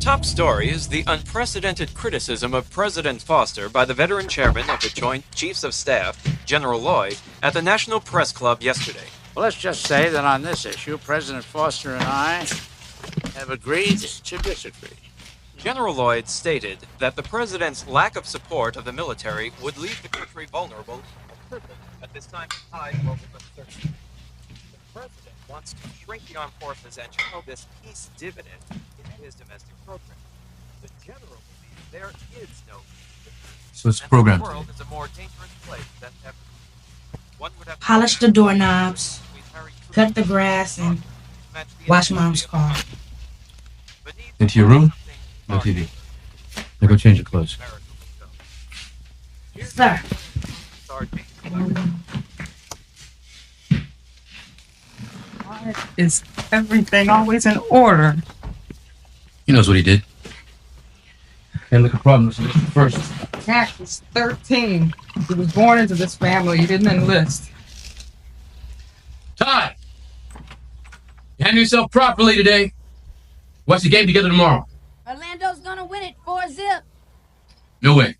top story is the unprecedented criticism of President Foster by the veteran chairman of the Joint Chiefs of Staff, General Lloyd, at the National Press Club yesterday. Well, let's just say that on this issue, President Foster and I have agreed to disagree. General Lloyd stated that the president's lack of support of the military would leave the country vulnerable at this time of high global uncertainty. The president wants to shrink the armed forces and channel this peace dividend into his domestic program. The general believes there is no peace. So it's programmed. The world is a more dangerous place than ever. One would have Polish the doorknobs, cut the grass, and wash mom's car. Into your room? No TV. Now go change your clothes. Sir. Why is everything always in order? He knows what he did. Hey, look, a problem. This is the first. Jack was 13. He was born into this family. He didn't enlist. Todd! You handle yourself properly today. Watch the game together tomorrow. Orlando's gonna win it 4-0. No way.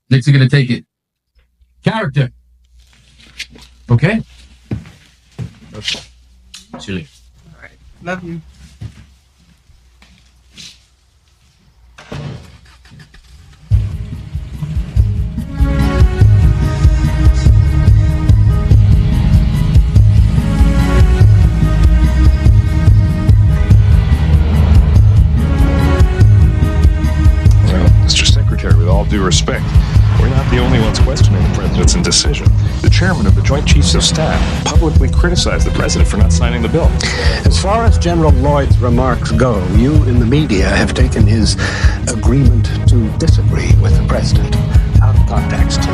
Knicks are gonna take it. Character. Okay? Okay. See you later. All right. Love you. With all due respect, we're not the only ones questioning the president's indecision. The chairman of the Joint Chiefs of Staff publicly criticized the president for not signing the bill. As far as General Lloyd's remarks go, you in the media have taken his agreement to disagree with the president out of context.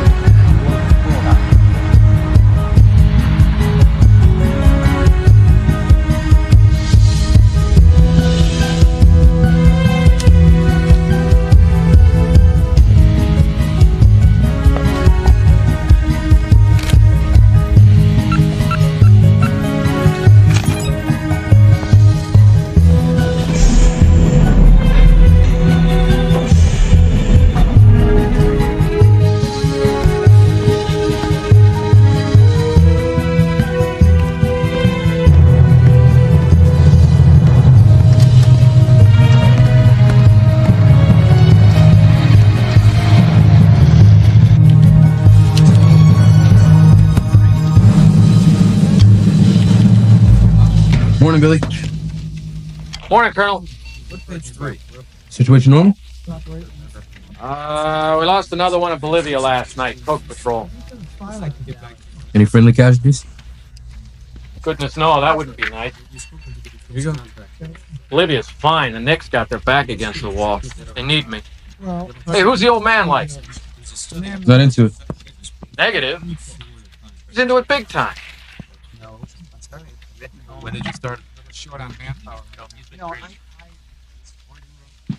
Morning, Billy. Morning, Colonel. Situation normal? We lost another one in Bolivia last night. Coke patrol. Any friendly casualties? Goodness, no, that wouldn't be nice. Here you go. Bolivia's fine. The Knicks got their back against the wall. They need me. Hey, who's the old man like? Not into it. Negative. He's into it big time. When did you start? Short on manpower.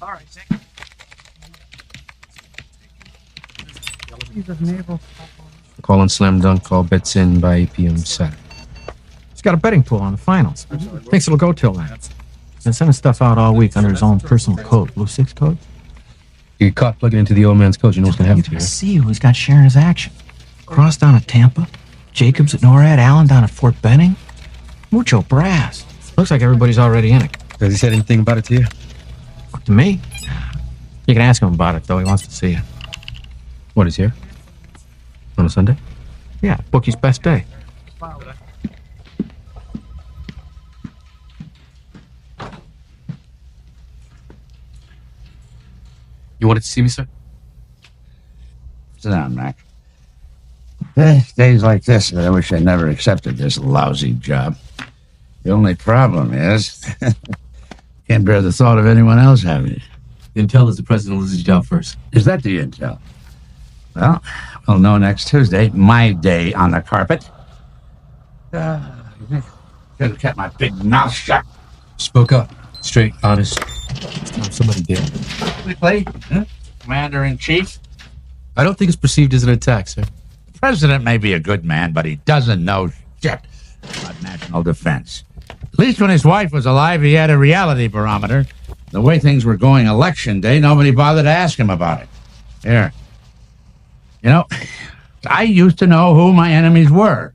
All right, thank you. Call on Slam Dunk. Call bets in by 8 p.m. Saturday. He's got a betting pool on the finals. Thinks it'll go till then. Been sending stuff out all week under his own personal code. Blue 6 code? You get caught plugging into the old man's code, you know what's going to happen to you. See who he's got sharing his action. Cross down at Tampa, Jacobs at NORAD, Allen down at Fort Benning. Mucho brass. Looks like everybody's already in it. Has he said anything about it to you? To me? You can ask him about it, though. He wants to see you. What, is here? On a Sunday? Yeah, bookie's best day. You wanted to see me, sir? Sit down, Mac. Days like this, I wish I never accepted this lousy job. The only problem is, can't bear the thought of anyone else having it. The intel is the president loses his job first. Is that the intel? Well, we'll know next Tuesday. My day on the carpet. Should have kept my big mouth shut. Spoke up. Straight, honest. It's time somebody did. Quickly, Commander-in-Chief? I don't think it's perceived as an attack, sir. The president may be a good man, but he doesn't know shit about national defense. At least when his wife was alive, he had a reality barometer. The way things were going election day, nobody bothered to ask him about it. Here. You know, I used to know who my enemies were.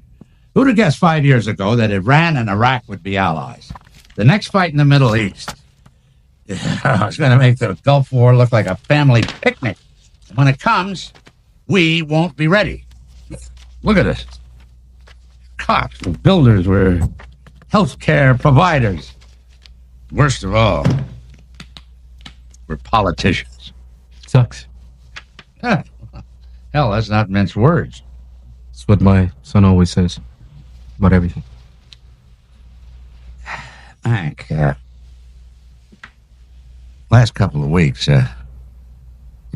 Who'd have guessed 5 years ago that Iran and Iraq would be allies? The next fight in the Middle East. It's going to make the Gulf War look like a family picnic. And when it comes, we won't be ready. Look at this. Cops were builders, were healthcare providers. Worst of all, we're politicians. Sucks. Huh. Hell, that's not mince words. That's what my son always says about everything. Hank, last couple of weeks, you've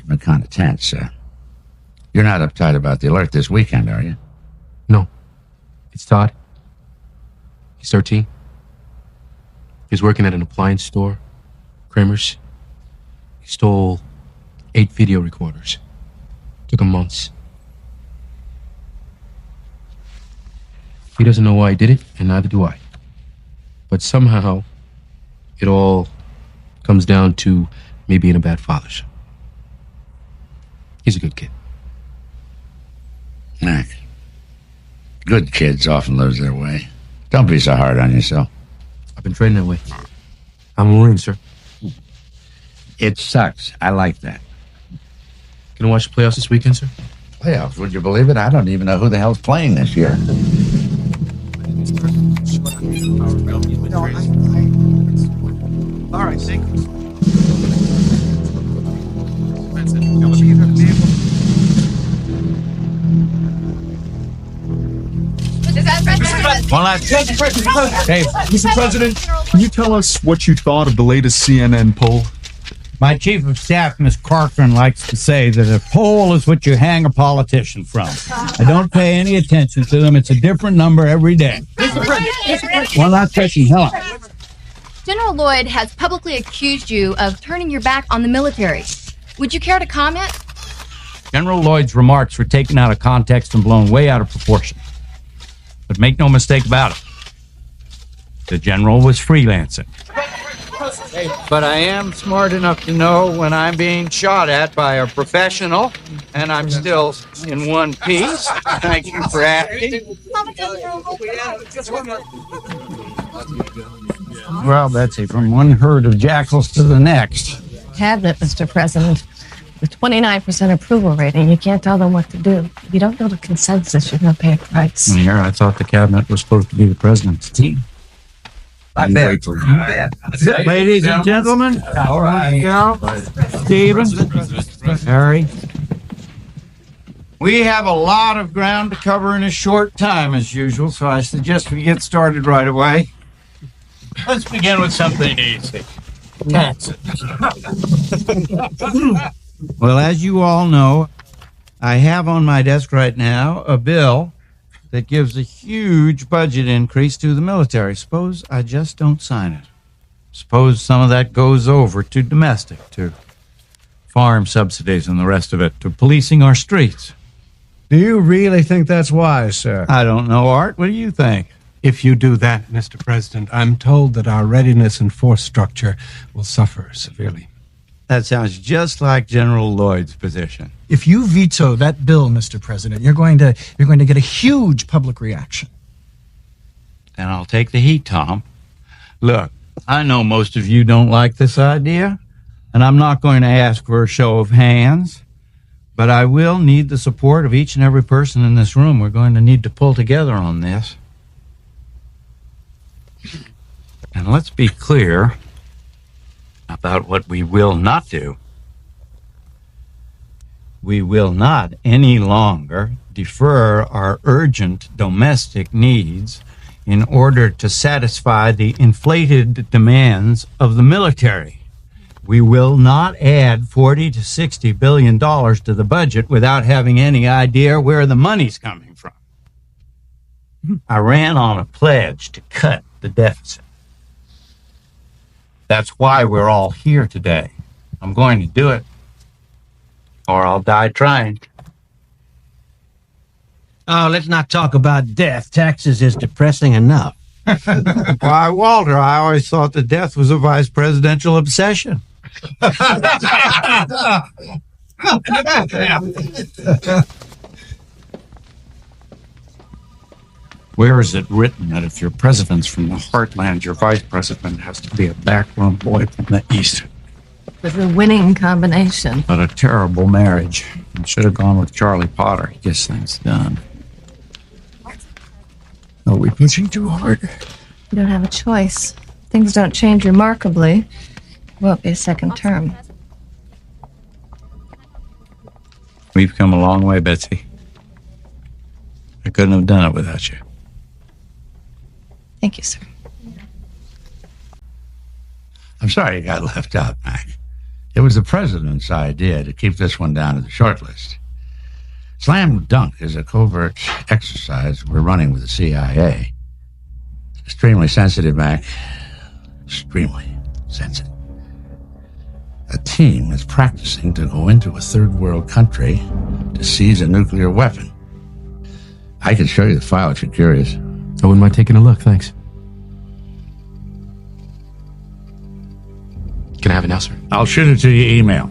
been kind of tense. You're not uptight about the alert this weekend, are you? No. It's Todd. He's 13. He's working at an appliance store, Kramer's. He stole 8 video recorders. Took him months. He doesn't know why he did it, and neither do I. But somehow, it all comes down to me being a bad father. He's a good kid. Hank, good kids often lose their way. Don't be so hard on yourself. I've been training that way. I'm a Marine, sir. It sucks. I like that. Gonna watch the playoffs this weekend, sir? Playoffs? Would you believe it? I don't even know who the hell's playing this year. All right, thank you. One last. Hey, Mr. President, can you tell us what you thought of the latest CNN poll? My chief of staff, Miss Corcoran, likes to say that a poll is what you hang a politician from. I don't pay any attention to them. It's a different number every day. One last question, Helen. General Lloyd has publicly accused you of turning your back on the military. Would you care to comment? General Lloyd's remarks were taken out of context and blown way out of proportion. But make no mistake about it. The general was freelancing. But I am smart enough to know when I'm being shot at by a professional, and I'm still in one piece. Thank you for asking. Well, Betsy, from one herd of jackals to the next. Cabinet, Mr. President. With 29% approval rating, you can't tell them what to do. If you don't build a consensus, you're going to pay a price. Here, I thought the cabinet was supposed to be the president's team. I bet. Ladies and gentlemen, all right, Stephen, Harry, we have a lot of ground to cover in a short time, as usual, so I suggest we get started right away. Let's begin with something easy. Taxes. Well, as you all know, I have on my desk right now a bill that gives a huge budget increase to the military. Suppose I just don't sign it. Suppose some of that goes over to domestic, to farm subsidies and the rest of it, to policing our streets. Do you really think that's wise, sir? I don't know, Art. What do you think? If you do that, Mr. President, I'm told that our readiness and force structure will suffer severely. That sounds just like General Lloyd's position. If you veto that bill, Mr. President, you're going to get a huge public reaction. And I'll take the heat, Tom. Look, I know most of you don't like this idea, and I'm not going to ask for a show of hands, but I will need the support of each and every person in this room. We're going to need to pull together on this. And let's be clear about what we will not do. We will not any longer defer our urgent domestic needs in order to satisfy the inflated demands of the military. We will not add $40 to $60 billion to the budget without having any idea where the money's coming from. I ran on a pledge to cut the deficit. That's why we're all here today. I'm going to do it, or I'll die trying. Oh, let's not talk about death. Taxes is depressing enough. Why, Walter, I always thought that death was a vice presidential obsession. Where is it written that if your president's from the heartland, your vice president has to be a backroom boy from the east? With a winning combination. But a terrible marriage. I should have gone with Charlie Potter. He gets things done. Are we pushing too hard? You don't have a choice. Things don't change remarkably. It won't be a second term. We've come a long way, Betsy. I couldn't have done it without you. Thank you, sir. I'm sorry you got left out, Mac. It was the president's idea to keep this one down to the short list. Slam Dunk is a covert exercise we're running with the CIA. Extremely sensitive, Mac. Extremely sensitive. A team is practicing to go into a third world country to seize a nuclear weapon. I can show you the file if you're curious. I wouldn't mind taking a look, thanks. Can I have it now, sir? I'll shoot it to your email.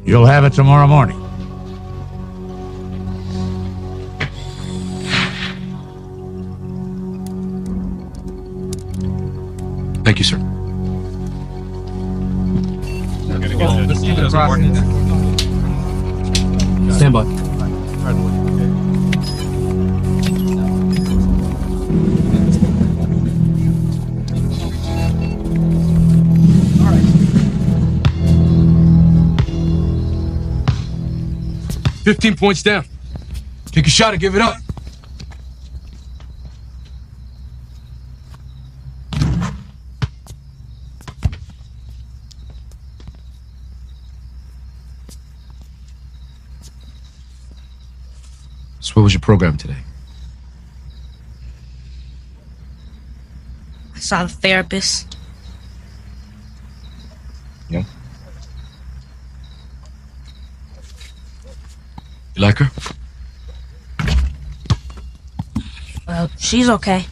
You'll have it tomorrow morning. Thank you, sir. Stand by. All right. 15 points down. Take a shot and give it up. So what was your program today? I saw the therapist. Yeah? You like her? Well, she's okay.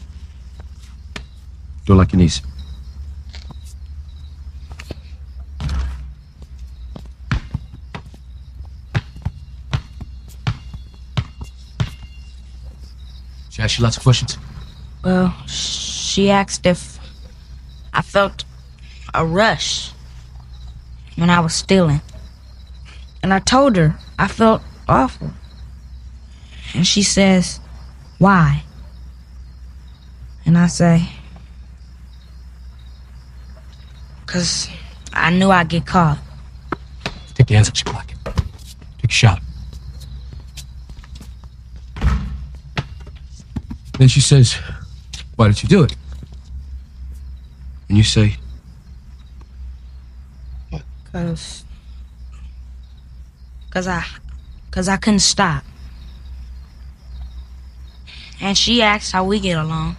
Do like your niece. She asked you lots of questions? Well, she asked if I felt a rush when I was stealing. And I told her I felt awful. And she says, why? And I say, 'cause I knew I'd get caught. Take your hands up, your pocket. Take a shot. Then she says, why did you do it? And you say, what? 'Cause I couldn't stop. And she asked how we get along.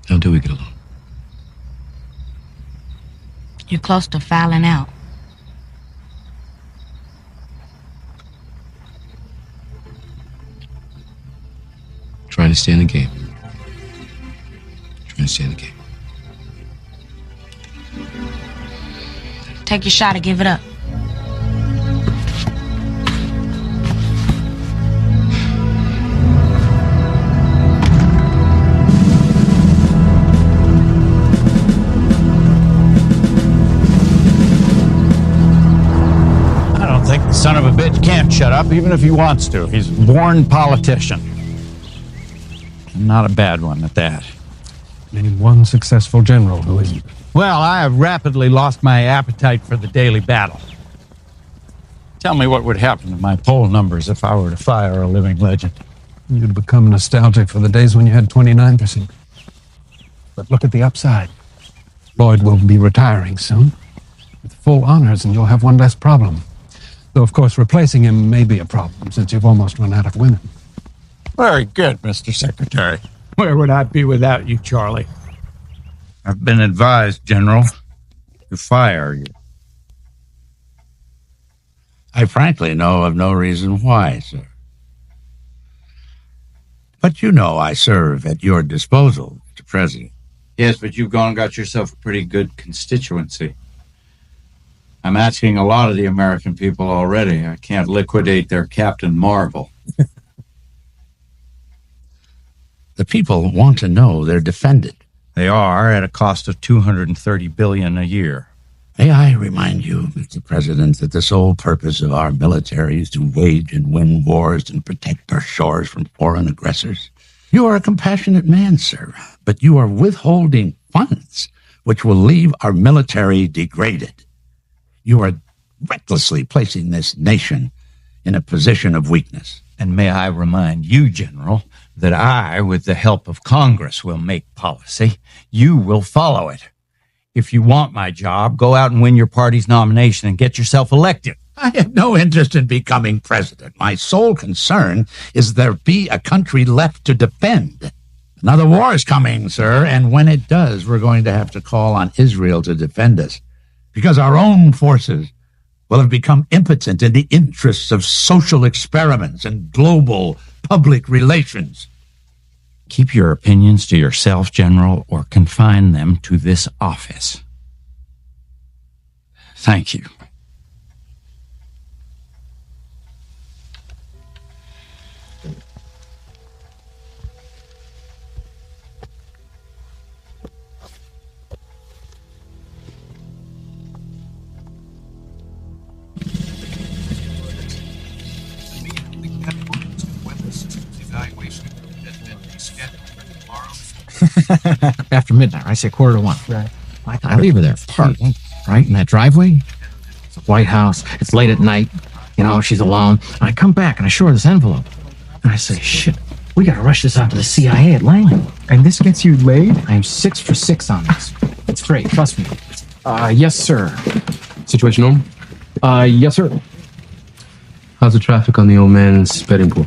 How do we get along? You're close to fouling out. Trying to stay in the game. Trying to stay in the game. Take your shot and give it up. I don't think the son of a bitch can't shut up, even if he wants to. He's a born politician. Not a bad one at that. Name one successful general who isn't. Well, I have rapidly lost my appetite for the daily battle. Tell me what would happen to my poll numbers if I were to fire a living legend. You'd become nostalgic for the days when you had 29%. But look at the upside. Lloyd will be retiring soon, with full honors, and you'll have one less problem. Though, of course, replacing him may be a problem, since you've almost run out of women. Very good, Mr. Secretary. Where would I be without you, Charlie? I've been advised, General, to fire you. I frankly know of no reason why, sir. But you know I serve at your disposal, Mr. President. Yes, but you've gone and got yourself a pretty good constituency. I'm asking a lot of the American people already. I can't liquidate their Captain Marvel. The people want to know they're defended. They are at a cost of $230 billion a year. May I remind you, Mr. President, that the sole purpose of our military is to wage and win wars and protect our shores from foreign aggressors. You are a compassionate man, sir, but you are withholding funds which will leave our military degraded. You are recklessly placing this nation in a position of weakness. And may I remind you, General, that I, with the help of Congress, will make policy. You will follow it. If you want my job, go out and win your party's nomination and get yourself elected. I have no interest in becoming president. My sole concern is there be a country left to defend. Another war is coming, sir, and when it does, we're going to have to call on Israel to defend us, because our own forces will have become impotent in the interests of social experiments and global public relations. Keep your opinions to yourself, General, or confine them to this office. Thank you. After midnight, I say 1:45. Right. I leave her there, parked, right in that driveway. It's a White House. It's late at night. You know, she's alone. And I come back and I show her this envelope. And I say, shit, we gotta rush this out to the CIA at Langley. And this gets you laid? I'm 6 for 6 on this. It's great, trust me. Yes, sir. Situation normal? Yes, sir. How's the traffic on the old man's betting pool?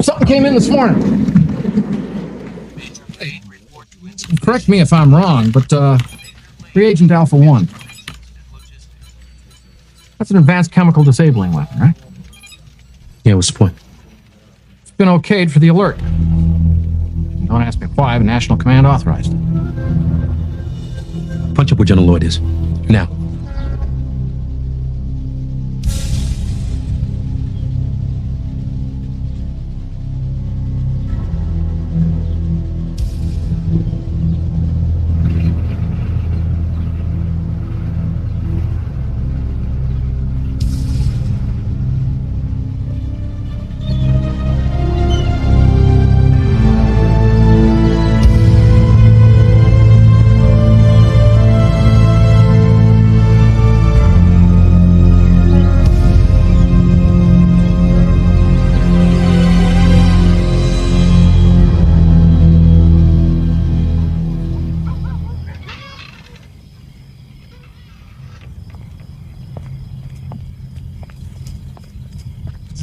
Something came in this morning. Correct me if I'm wrong, but Reagent Alpha 1. That's an advanced chemical disabling weapon, right? Yeah, what's the point? It's been okayed for the alert. Don't ask me why, but National Command authorized it. Punch up where General Lloyd is. Now.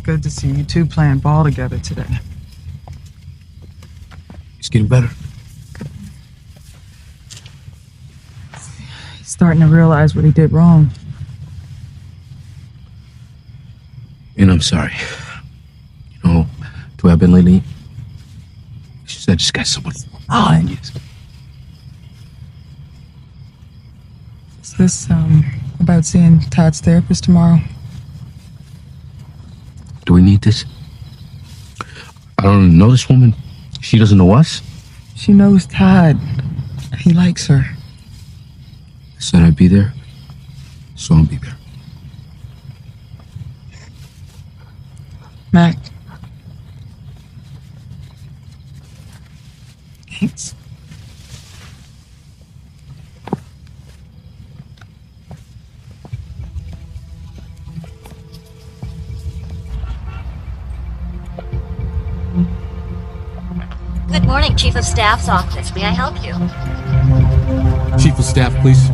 Good to see you two playing ball together today. He's getting better. He's starting to realize what he did wrong. And I'm sorry. You know, the way I've been lately, it's just I just got so much behind you. Is this, about seeing Todd's therapist tomorrow? Do we need this? I don't know this woman. She doesn't know us. She knows Todd. He likes her. I said I'd be there, so I'll be there. Mac. Thanks. Good morning, Chief of Staff's office. May I help you? Chief of Staff, please.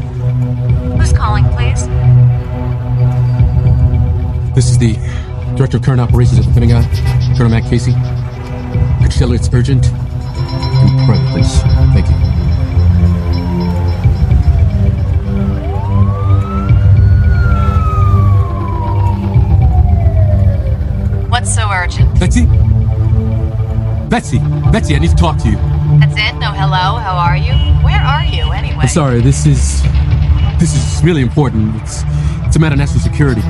Who's calling, please? This is the Director of Current Operations at the Pentagon, Colonel Matt Casey. Could you tell her it's urgent? And private, please. Thank you. Betsy, I need to talk to you. That's it? No hello? How are you? Where are you, anyway? I'm sorry, this is really important. It's a matter of national security.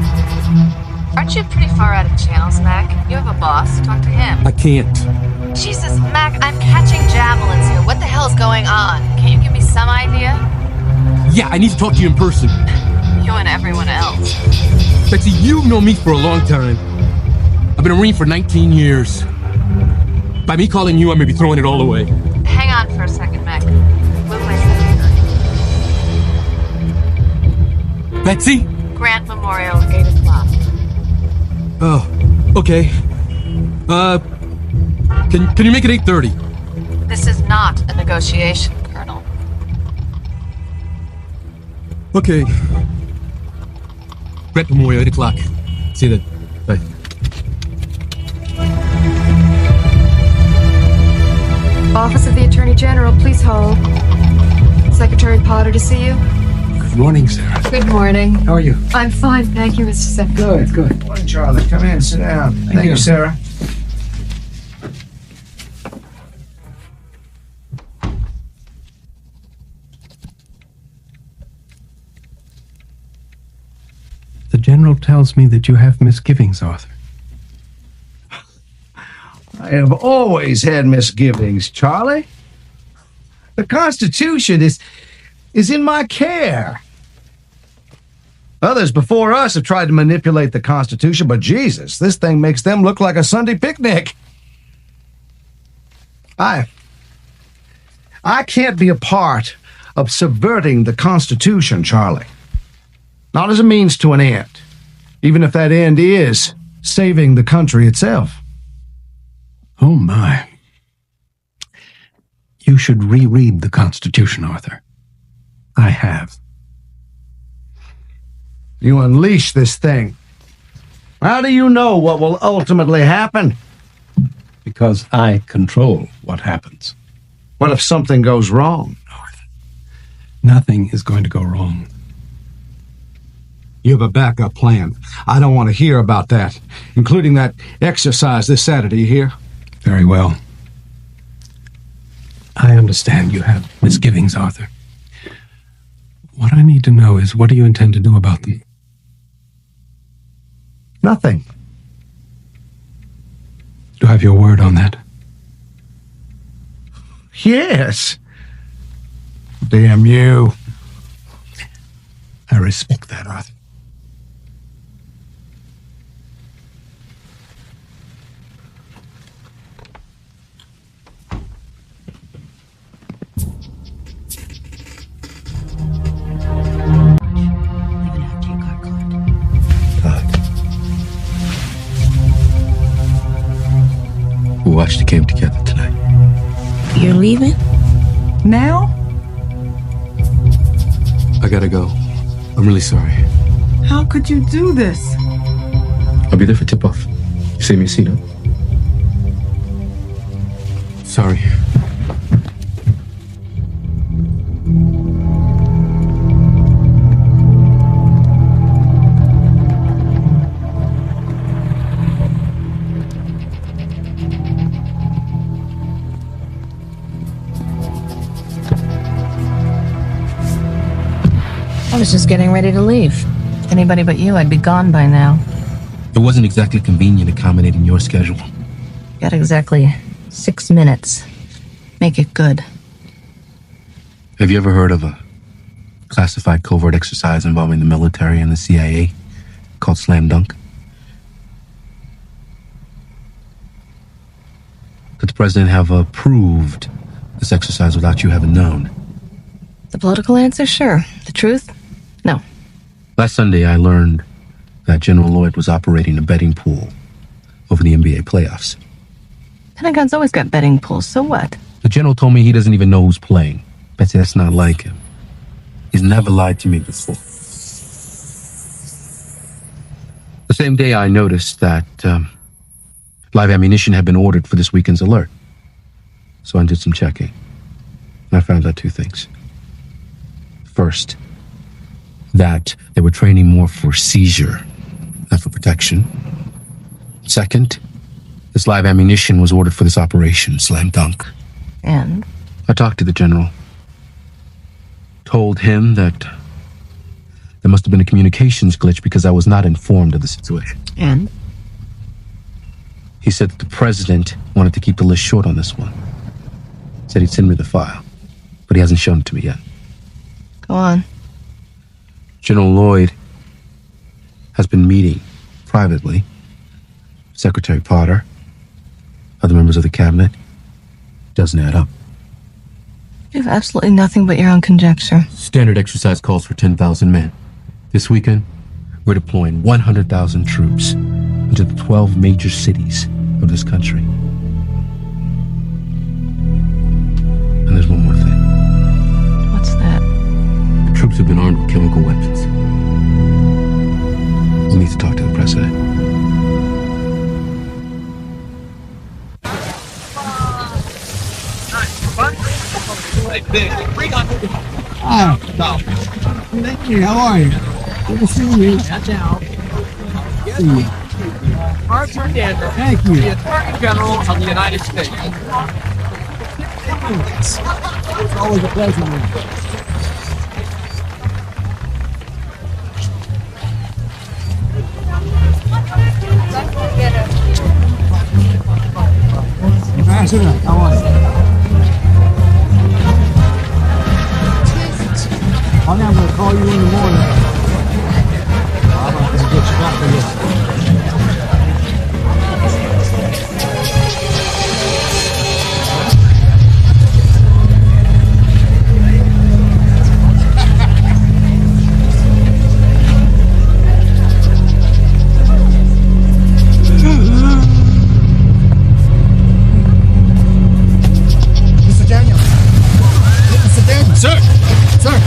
Aren't you pretty far out of channels, Mac? You have a boss. Talk to him. I can't. Jesus, Mac, I'm catching javelins here. What the hell's going on? Can you give me some idea? Yeah, I need to talk to you in person. You and everyone else. Betsy, you've known me for a long time. I've been a Marine for 19 years. By me calling you, I may be throwing it all away. Hang on for a second, Mac. We'll play second. Betsy? Grant Memorial, 8 o'clock. Oh, okay. Can you make it 8:30? This is not a negotiation, Colonel. Okay. Grant Memorial, 8 o'clock. See you then. Bye. Office of the Attorney General, please hold. Secretary Potter to see you. Good morning, Sarah. Good morning. How are you? I'm fine, thank you, Mr. Secretary. Good. Morning, Charlie. Come in, sit down. Thank you, Sarah. The General tells me that you have misgivings, Arthur. I have always had misgivings, Charlie. The Constitution is in my care. Others before us have tried to manipulate the Constitution, but Jesus, this thing makes them look like a Sunday picnic. I can't be a part of subverting the Constitution, Charlie. Not as a means to an end, even if that end is saving the country itself. Oh, my. You should reread the Constitution, Arthur. I have. You unleash this thing. How do you know what will ultimately happen? Because I control what happens. What if something goes wrong? Nothing is going to go wrong. You have a backup plan. I don't want to hear about that, including that exercise this Saturday, you hear? Very well. I understand you have misgivings, Arthur. What I need to know is, what do you intend to do about them? Nothing. Do I have your word on that? Yes. Damn you. I respect that, Arthur. We watched the game together tonight. You're leaving? Now? I gotta go. I'm really sorry. How could you do this? I'll be there for tip-off. You save me a seat, huh? Sorry. I was just getting ready to leave. Anybody but you, I'd be gone by now. It wasn't exactly convenient accommodating your schedule. Got exactly 6 minutes. Make it good. Have you ever heard of a classified covert exercise involving the military and the CIA called Slam Dunk? Could the president have approved this exercise without you having known? The political answer, sure. The truth? No. Last Sunday, I learned that General Lloyd was operating a betting pool over the NBA playoffs. Pentagon's always got betting pools, so what? The general told me he doesn't even know who's playing. Betsy, that's not like him. He's never lied to me before. The same day, I noticed that live ammunition had been ordered for this weekend's alert. So I did some checking. And I found out 2 things. First, that they were training more for seizure than for protection. Second, This live ammunition was ordered for this operation, slam dunk. And? I talked to the general. Told him that there must have been a communications glitch because I was not informed of the situation. And? He said that the president wanted to keep the list short on this one. Said he'd send me the file, but he hasn't shown it to me yet. Go on. General Lloyd has been meeting privately with Secretary Potter, other members of the cabinet. Doesn't add up. You have absolutely nothing but your own conjecture. Standard exercise calls for 10,000 men. This weekend, we're deploying 100,000 troops into the 12 major cities of this country. And there's one more thing. What's that? The troops have been armed with chemical weapons. We need to talk to the president. Oh, thank you. How are you? Good to see you. See you. Arthur Daniels. Thank you. The Attorney General of the United States. It's always a pleasure. Ambassador, how are you? I'm going to call you in the morning. I'm going to get you back for this. Mr. Daniels. Mr. Daniels. Sir. Sir.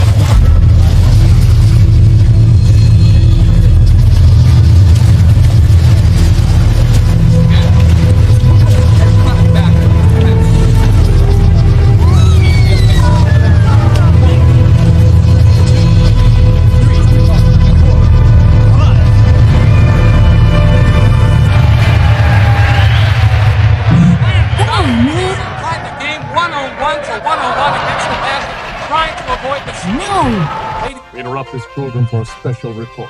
Trying the game one-on-one to one-on-one against the man, trying to avoid the... We interrupt this program for a special report.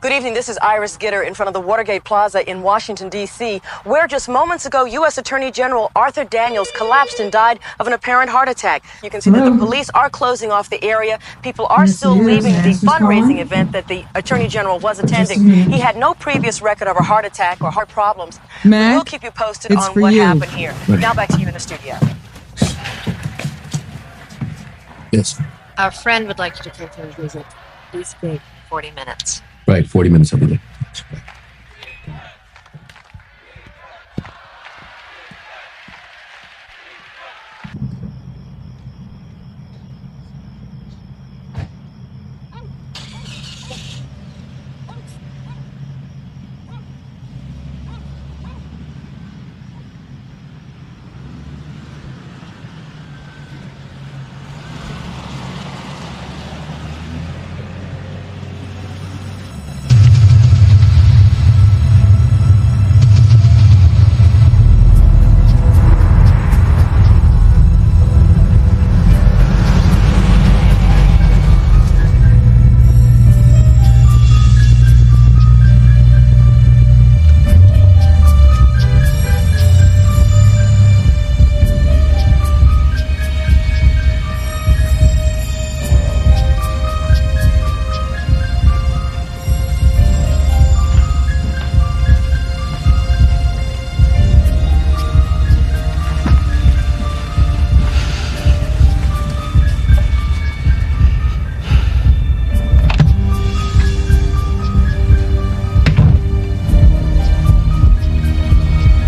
Good evening. This is Iris Gitter in front of the Watergate Plaza in Washington, D.C., where just moments ago, U.S. Attorney General Arthur Daniels collapsed and died of an apparent heart attack. You can see that the police are closing off the area. People are still leaving the fundraising event that the Attorney General was attending. He had no previous record of a heart attack or heart problems. Matt, We'll keep you posted it's on for what you. happened here. Now back to you in the studio. Yes. Our friend would like you to come to a visit. Please wait 40 minutes. Right, 40 minutes, I'll be there.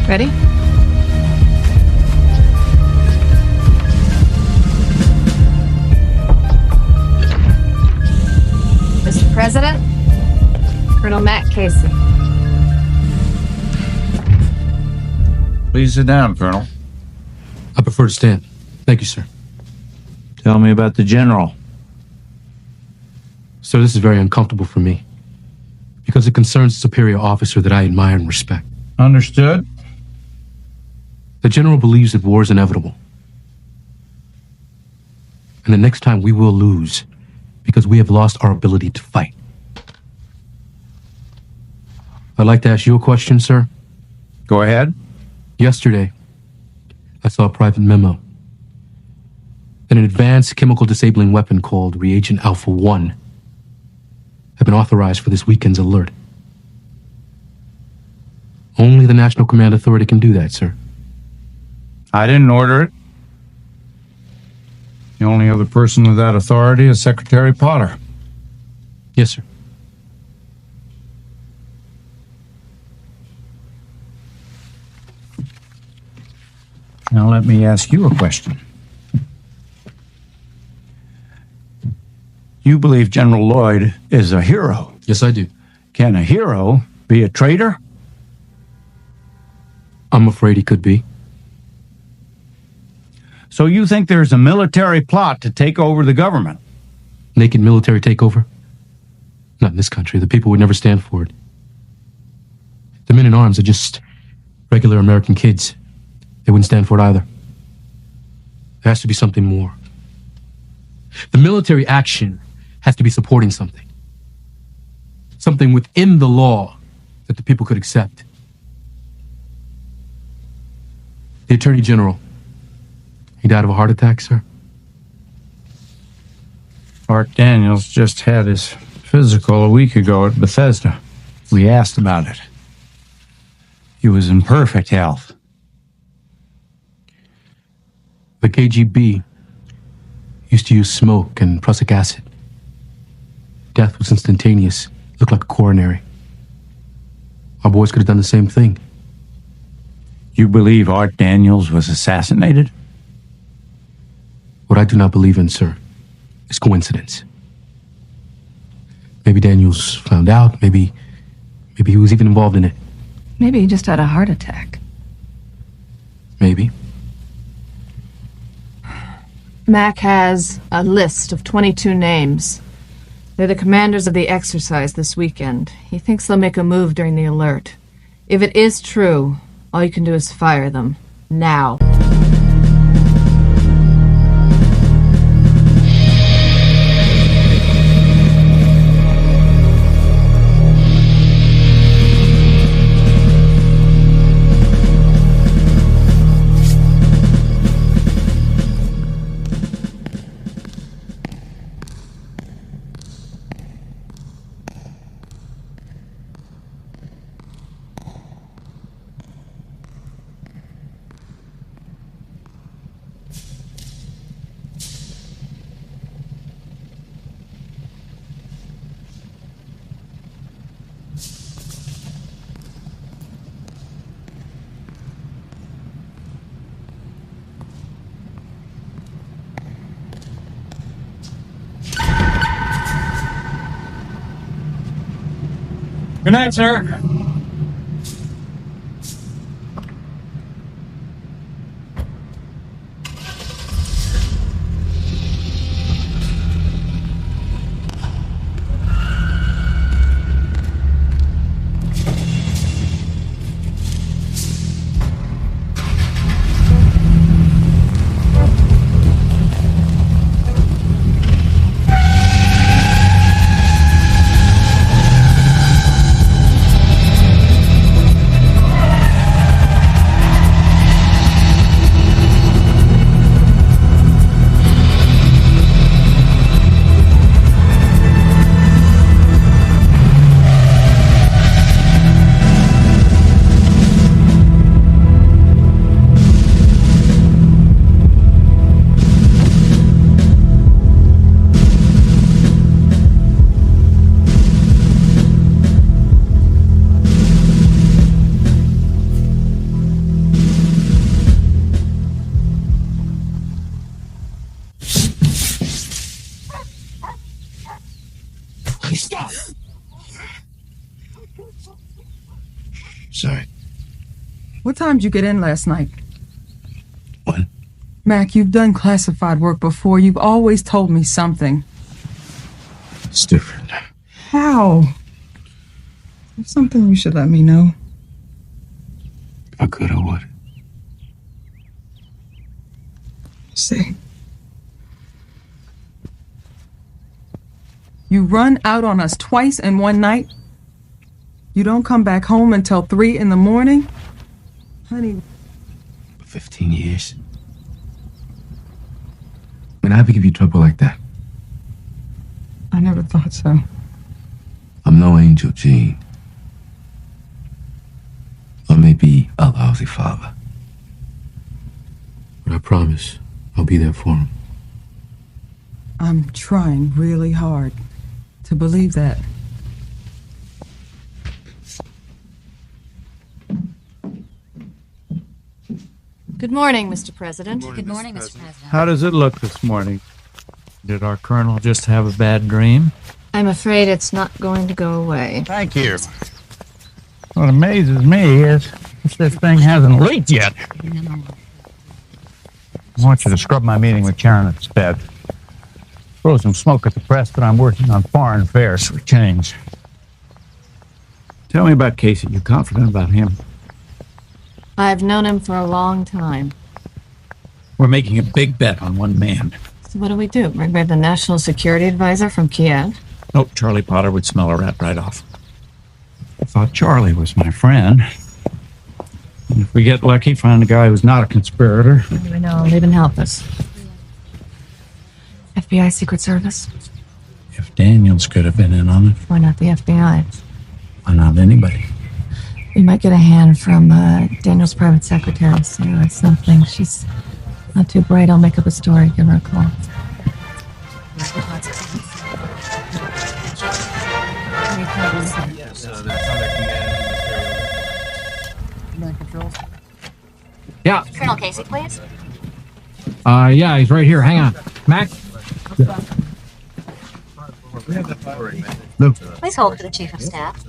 Ready? Mr. President, Colonel Matt Casey. Please sit down, Colonel. I prefer to stand. Thank you, sir. Tell me about the general. Sir, this is very uncomfortable for me because it concerns a superior officer that I admire and respect. Understood. The general believes that war is inevitable. And the next time we will lose because we have lost our ability to fight. I'd like to ask you a question, sir. Go ahead. Yesterday, I saw a private memo that an advanced chemical disabling weapon called Reagent Alpha 1 had been authorized for this weekend's alert. Only the National Command Authority can do that, sir. I didn't order it. The only other person with that authority is Secretary Potter. Yes, sir. Now let me ask you a question. You believe General Lloyd is a hero? Yes, I do. Can a hero be a traitor? I'm afraid he could be. So you think there's a military plot to take over the government? Naked military takeover? Not in this country. The people would never stand for it. The men in arms are just regular American kids. They wouldn't stand for it either. There has to be something more. The military action has to be supporting something. Something within the law that the people could accept. The Attorney General, he died of a heart attack, sir. Art Daniels just had his physical a week ago at Bethesda. We asked about it. He was in perfect health. The KGB used to use smoke and prussic acid. Death was instantaneous. Looked like a coronary. Our boys could have done the same thing. You believe Art Daniels was assassinated? What I do not believe in, sir, is coincidence. Maybe Daniels found out. Maybe he was even involved in it. Maybe he just had a heart attack. Maybe. Mac has a list of 22 names. They're the commanders of the exercise this weekend. He thinks they'll make a move during the alert. If it is true, all you can do is fire them. Now. Good night, sir. Stop! Sorry. What time did you get in last night? What? Mac, you've done classified work before. You've always told me something. It's different. How? There's something you should let me know. If I could, I would. mercy. You run out on us twice in one night? You don't come back home until 3 in the morning? Honey. 15 years. I mean, I have to give you trouble like that. I never thought so. I'm no angel, Gene. I may be a lousy father. But I promise I'll be there for him. I'm trying really hard to believe that. Good morning, Mr. President. Good morning, Mr. President. How does it look this morning? Did our colonel just have a bad dream? I'm afraid it's not going to go away. Thank you. What amazes me is this thing hasn't leaked yet. I want you to scrub my meeting with Karen instead. Throw some smoke at the press that I'm working on foreign affairs for a change. Tell me about Casey. You confident about him? I've known him for a long time. We're making a big bet on one man. So what do we do? Bring back the National Security Advisor from Kiev? Nope, Charlie Potter would smell a rat right off. I thought Charlie was my friend. And if we get lucky, find a guy who's not a conspirator. How do we know? They didn't help us. FBI Secret Service? If Daniels could have been in on it, Why not the FBI? why not anybody? We might get a hand from Daniel's private secretary, Sarah, something. She's not too bright. I'll make up a story. Give her a call. Yeah. Colonel Casey, please. Yeah, he's right here. Hang on. Mac? Luke. Please hold for the Chief of Staff.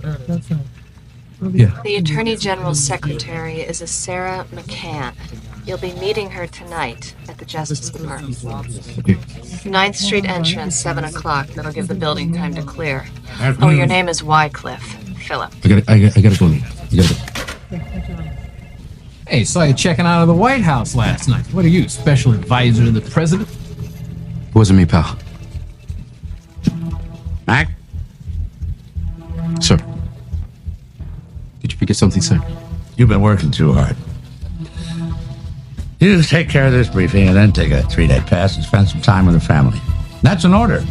Yeah. The Attorney General's secretary is a Sarah McCann. You'll be meeting her tonight at the Justice Department. 9th Street entrance, 7 o'clock. That'll give the building time to clear. Oh, your name is Wycliffe. Philip. I gotta go. You gotta go. Hey, saw you checking out of the White House last night. What are you, special advisor to the president? It wasn't me, pal. Mac? Sir. Did you forget something, sir? You've been working too hard. You just take care of this briefing and then take a 3-day pass and spend some time with the family. That's an order.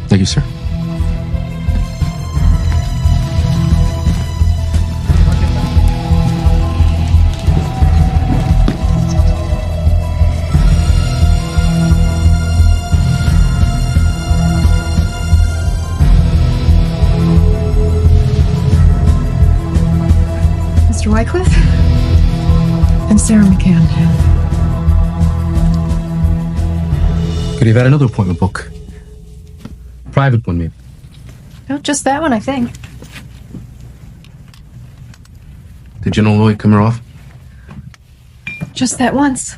Thank you, sir. Mr. Wycliffe? I'm Sarah McCann. Could you have had another appointment book? Private one, maybe. No, just that one, I think. Did General Lloyd come her off? Just that once.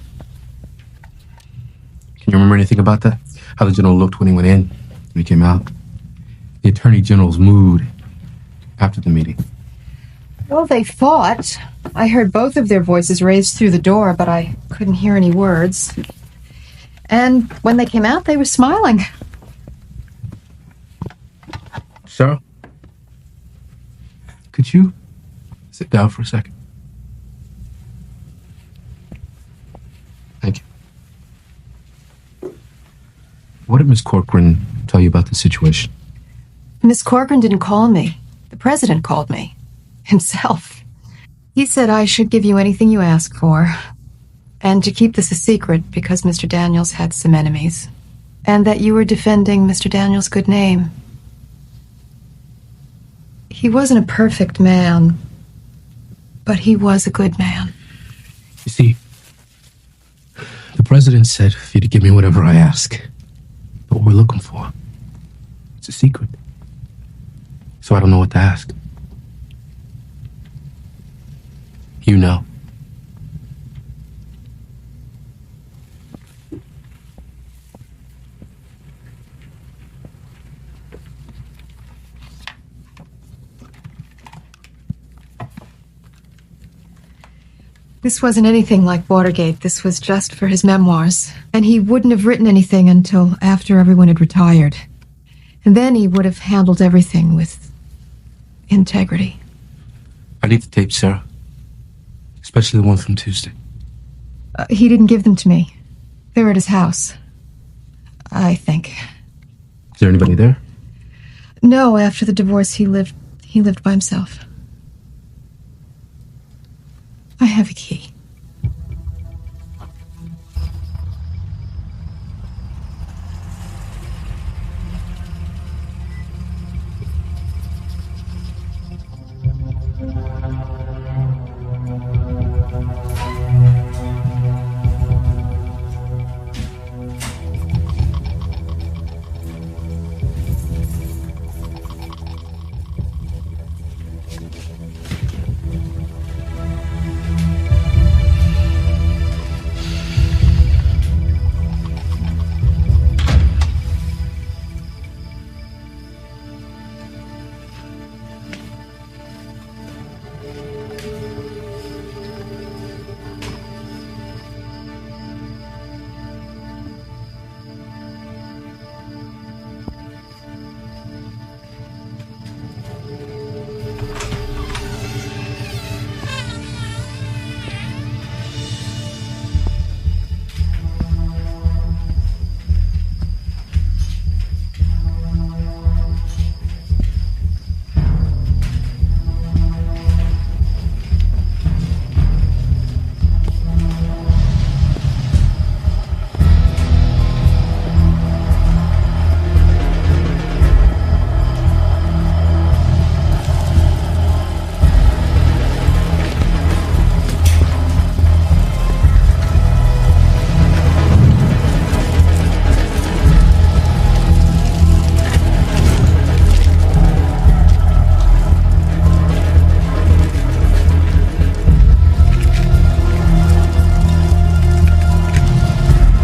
Can you remember anything about that? How the general looked when he went in, when he came out? The Attorney General's mood after the meeting. Well, they fought. I heard both of their voices raised through the door, but I couldn't hear any words. And when they came out, they were smiling. Sarah? Could you sit down for a second? Thank you. What did Miss Corcoran tell you about the situation? Miss Corcoran didn't call me. The president called me. Himself. He said I should give you anything you ask for, and to keep this a secret because Mr. Daniels had some enemies, and that you were defending Mr. Daniels' good name. He wasn't a perfect man, but he was a good man. You see, the president said for you to give me whatever I ask. But what we're looking for, it's a secret. So I don't know what to ask. You know. This wasn't anything like Watergate. This was just for his memoirs. And he wouldn't have written anything until after everyone had retired. And then he would have handled everything with integrity. I need the tape, Sarah. Especially the one from Tuesday. He didn't give them to me. They were at his house. I think. Is there anybody there? No, after the divorce, he lived by himself. I have a key.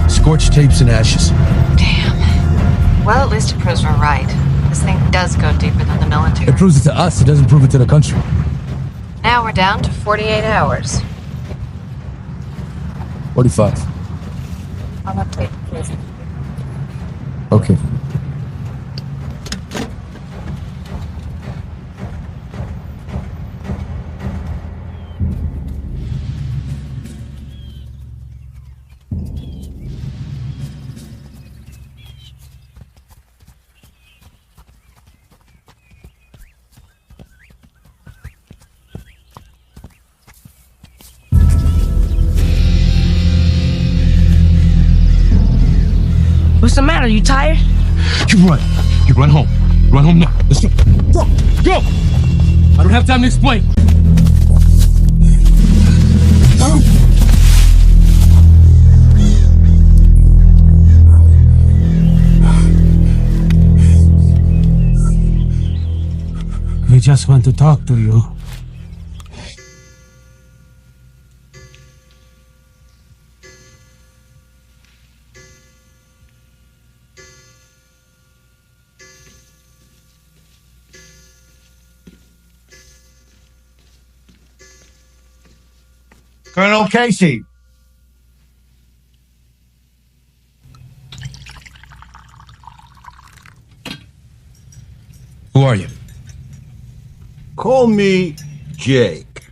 Scorched tapes and ashes. Damn. Well, at least it proves we're right. This thing does go deeper than the military. It proves it to us, it doesn't prove it to the country. Now we're down to 48 hours. 45. I'll update, please. Okay. What's the matter? You tired? You run. You run home. Run home now. Let's go. Go! Go! I don't have time to explain. We just want to talk to you. Colonel Casey. Who are you? Call me Jake.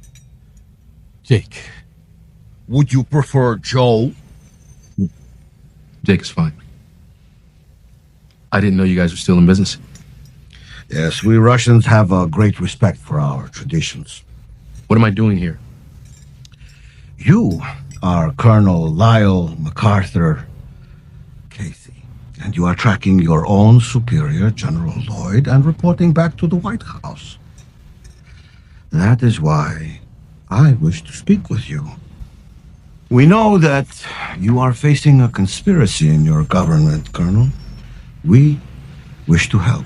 Jake. Would you prefer Joe? Jake is fine. I didn't know you guys were still in business. Yes, we Russians have a great respect for our traditions. What am I doing here? You are Colonel Lyle MacArthur Casey, and you are tracking your own superior, General Lloyd, and reporting back to the White House. That is why I wish to speak with you. We know that you are facing a conspiracy in your government, Colonel. We wish to help.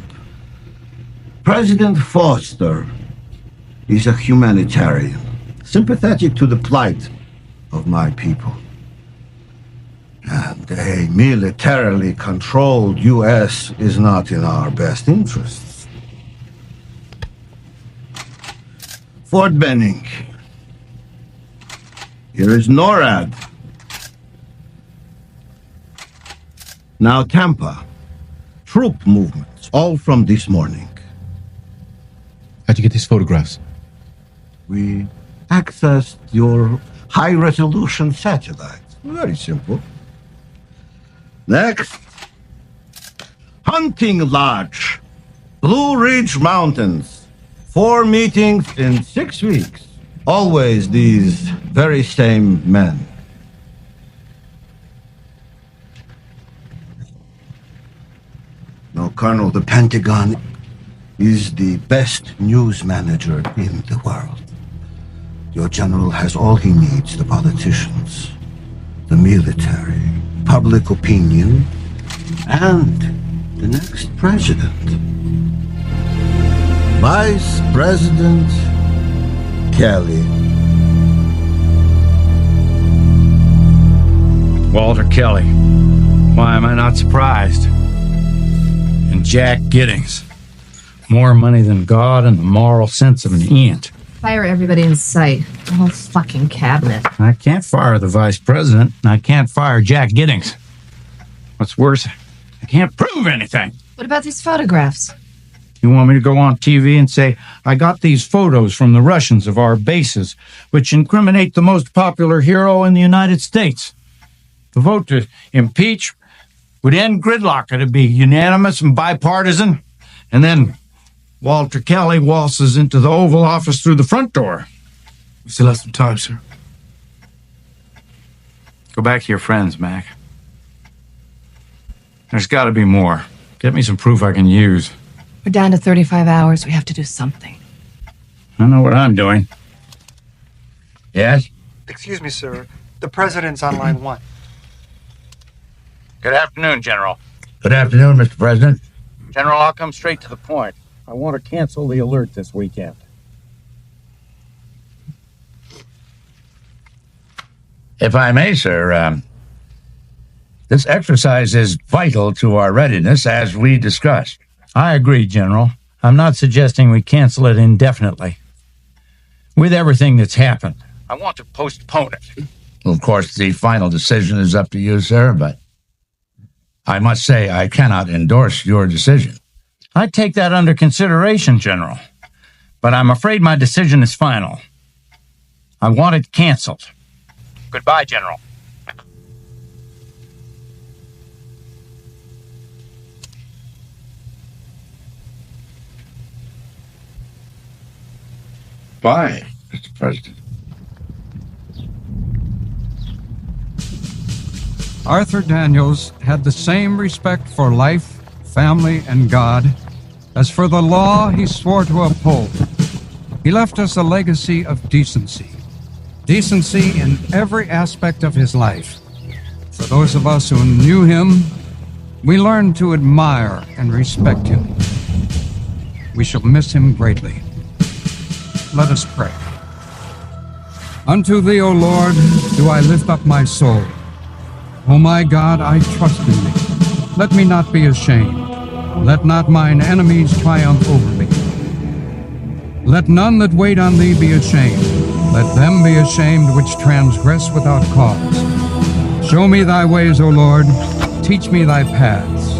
President Foster is a humanitarian, sympathetic to the plight of my people. And a militarily controlled U.S. is not in our best interests. Fort Benning Here is NORAD. Now Tampa. Troop movements, all from this morning. How'd you get these photographs? We accessed your high-resolution satellites. Very simple. Next. Hunting Lodge. Blue Ridge Mountains. 4 meetings in 6 weeks. Always these very same men. No, Colonel, the Pentagon is the best news manager in the world. Your general has all he needs: the politicians, the military, public opinion, and the next president. Vice President Kelly. Walter Kelly. Why am I not surprised? And Jack Giddings. More money than God and the moral sense of an ant. Fire everybody in sight. The whole fucking cabinet. I can't fire the vice president, and I can't fire Jack Giddings. What's worse, I can't prove anything. What about these photographs? You want me to go on TV and say, I got these photos from the Russians of our bases, which incriminate the most popular hero in the United States? The vote to impeach would end gridlock. It'd be unanimous and bipartisan. And then Walter Kelly waltzes into the Oval Office through the front door. We still have some time, sir. Go back to your friends, Mac. There's got to be more. Get me some proof I can use. We're down to 35 hours. We have to do something. I know what I'm doing. Yes? Excuse me, sir. The president's on line 1. Good afternoon, General. Good afternoon, Mr. President. General, I'll come straight to the point. I want to cancel the alert this weekend. If I may, sir, this exercise is vital to our readiness, as we discussed. I agree, General. I'm not suggesting we cancel it indefinitely. With everything that's happened, I want to postpone it. Well, of course, the final decision is up to you, sir, but I must say I cannot endorse your decision. I take that under consideration, General, but I'm afraid my decision is final. I want it canceled. Goodbye, General. Bye, Mr. President. Arthur Daniels had the same respect for life, family, and God as for the law he swore to uphold. He left us a legacy of decency. Decency in every aspect of his life. For those of us who knew him, we learned to admire and respect him. We shall miss him greatly. Let us pray. Unto thee, O Lord, do I lift up my soul. O my God, I trust in thee. Let me not be ashamed. Let not mine enemies triumph over me. Let none that wait on thee be ashamed. Let them be ashamed which transgress without cause. Show me thy ways, O Lord. Teach me thy paths.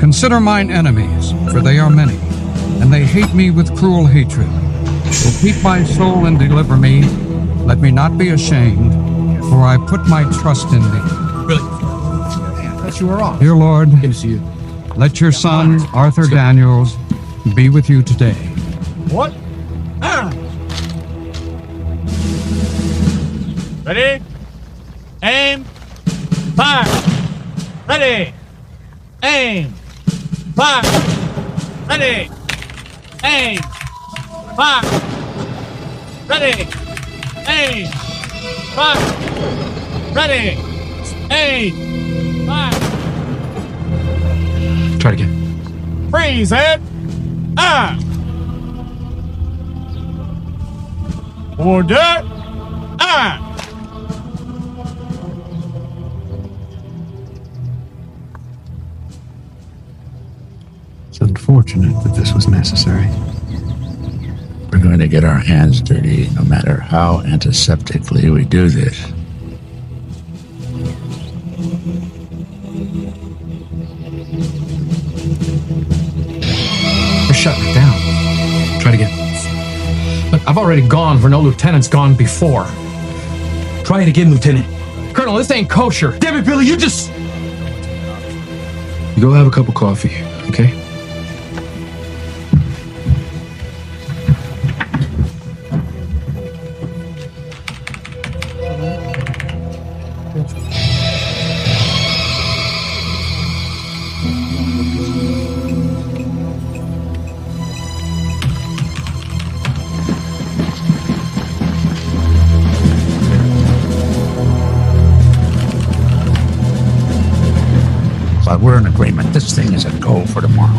Consider mine enemies, for they are many, and they hate me with cruel hatred. So keep my soul and deliver me. Let me not be ashamed, for I put my trust in thee. Really? I thought you were off. Dear Lord, Good to see you. let your son, Arthur Daniels, be with you today. What? Ready? Aim. Fire. Ready. Aim. Fire. Ready. Aim. Fire. Ready. Aim. Fire. Ready. Aim. Fire. Try it again. Freeze, head. Order. It's unfortunate that this was necessary. We're going to get our hands dirty no matter how antiseptically we do this. We're shutting it down. Try it again. Look, I've already gone where no lieutenant's gone before. Try it again, Lieutenant. Colonel, this ain't kosher. Damn it, Billy, you just... You go have a cup of coffee, okay? But we're in agreement. This thing is a go for tomorrow.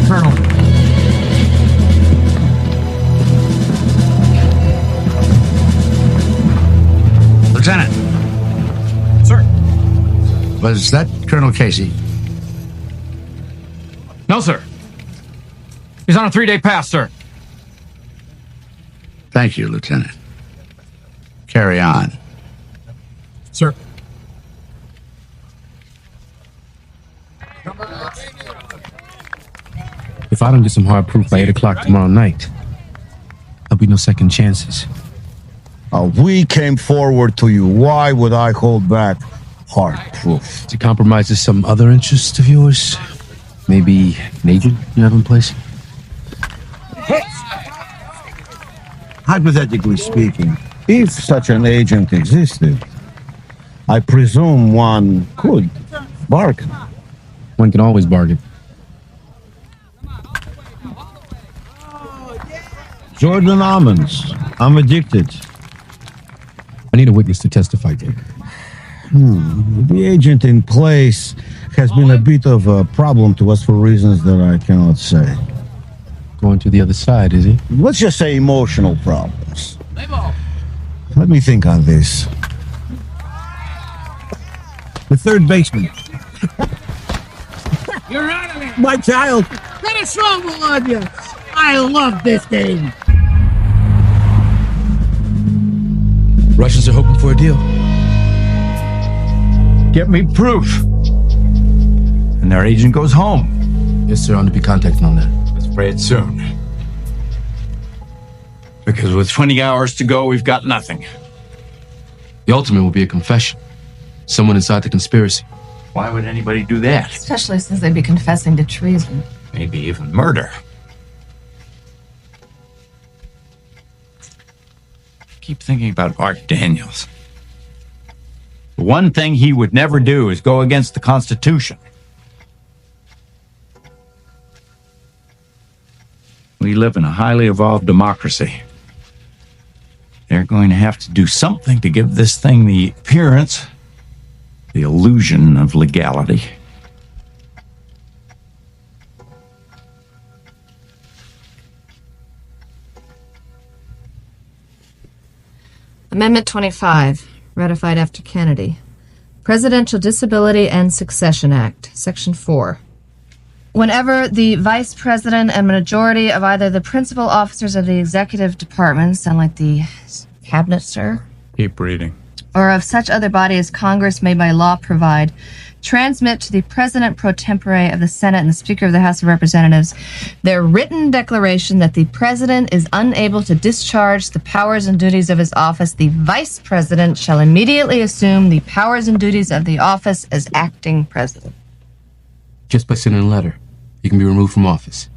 Colonel. Lieutenant. Sir. Was that Colonel Casey? No, sir. He's on a 3-day pass, sir. Thank you, Lieutenant. Carry on. Sir. If I don't get some hard proof by 8 o'clock tomorrow night, there'll be no second chances. We came forward to you. Why would I hold back hard proof? To compromise some other interest of yours? Maybe an agent you have in place? Hypothetically speaking, if such an agent existed, I presume one could bargain. One can always bargain. Jordan almonds. I'm addicted. I need a witness to testify, Dick. The agent in place has been a bit of a problem to us for reasons that I cannot say. Going to the other side, is he? Let's just say emotional problems. Let me think on this. The third baseman. You're out of it. My child. Let us rumble on you. I love this game. Russians are hoping for a deal. Get me proof. And their agent goes home. Yes, sir. I'm to be contacting on that. Let's pray it soon. Because with 20 hours to go, we've got nothing. The ultimate will be a confession. Someone inside the conspiracy. Why would anybody do that? Especially since they'd be confessing to treason. Maybe even murder. Keep thinking about Art Daniels. The one thing he would never do is go against the Constitution. We live in a highly evolved democracy. They're going to have to do something to give this thing the appearance, the illusion of legality. Amendment 25, ratified after Kennedy. Presidential Disability and Succession Act, Section 4. Whenever the Vice President and majority of either the principal officers of the executive department, sound like the cabinet, sir? Keep reading. Or of such other body as Congress may by law provide, transmit to the President pro tempore of the Senate and the Speaker of the House of Representatives their written declaration that the President is unable to discharge the powers and duties of his office, the Vice President shall immediately assume the powers and duties of the office as acting President. Just by sending a letter, you can be removed from office.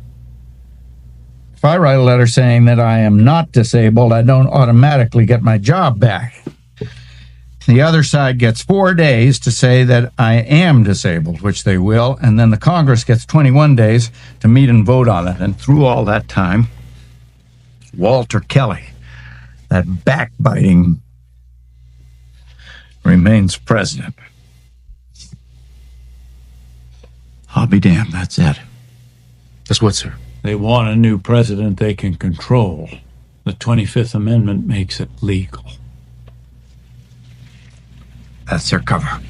If I write a letter saying that I am not disabled, I don't automatically get my job back. The other side gets 4 days to say that I am disabled, which they will, and then the Congress gets 21 days to meet and vote on it. And through all that time, Walter Kelly, that backbiting, remains president. I'll be damned, that's it. That's what, sir? They want a new president they can control. The 25th Amendment makes it legal. That's their cover.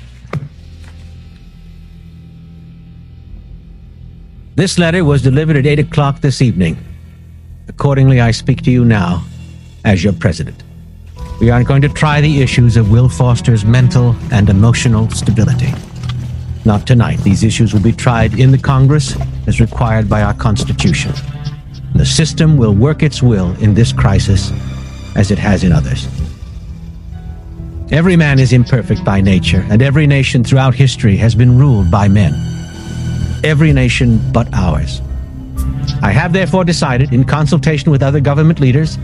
This letter was delivered at 8 o'clock this evening. Accordingly, I speak to you now as your president. We are going to try the issues of Will Foster's mental and emotional stability. Not tonight. These issues will be tried in the Congress as required by our Constitution. The system will work its will in this crisis as it has in others. Every man is imperfect by nature, and every nation throughout history has been ruled by men. Every nation but ours. I have therefore decided, in consultation with other government leaders,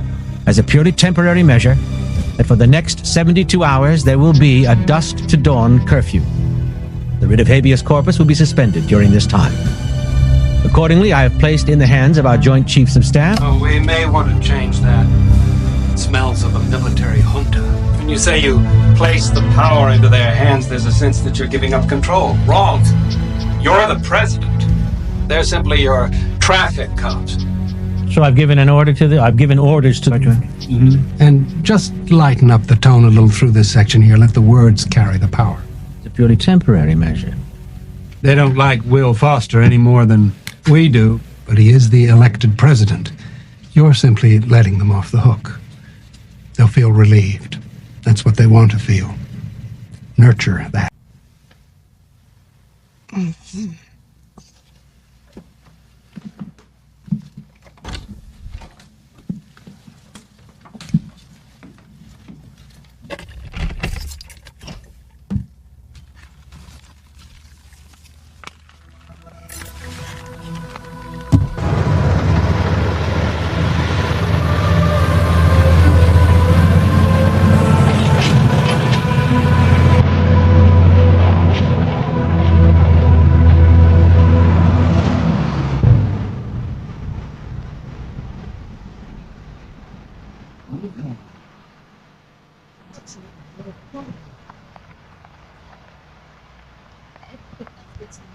as a purely temporary measure, that for the next 72 hours there will be a dusk to dawn curfew. The writ of habeas corpus will be suspended during this time. Accordingly, I have placed in the hands of our Joint Chiefs of Staff. Oh, we may want to change that. It smells of a military junta. When you say you place the power into their hands, there's a sense that you're giving up control. Wrong. You're the president. They're simply your traffic cops. So I've given orders to And just lighten up the tone a little through this section here. Let the words carry the power. It's a purely temporary measure. They don't like Will Foster any more than we do, but he is the elected president. You're simply letting them off the hook. They'll feel relieved. That's what they want to feel. Nurture that.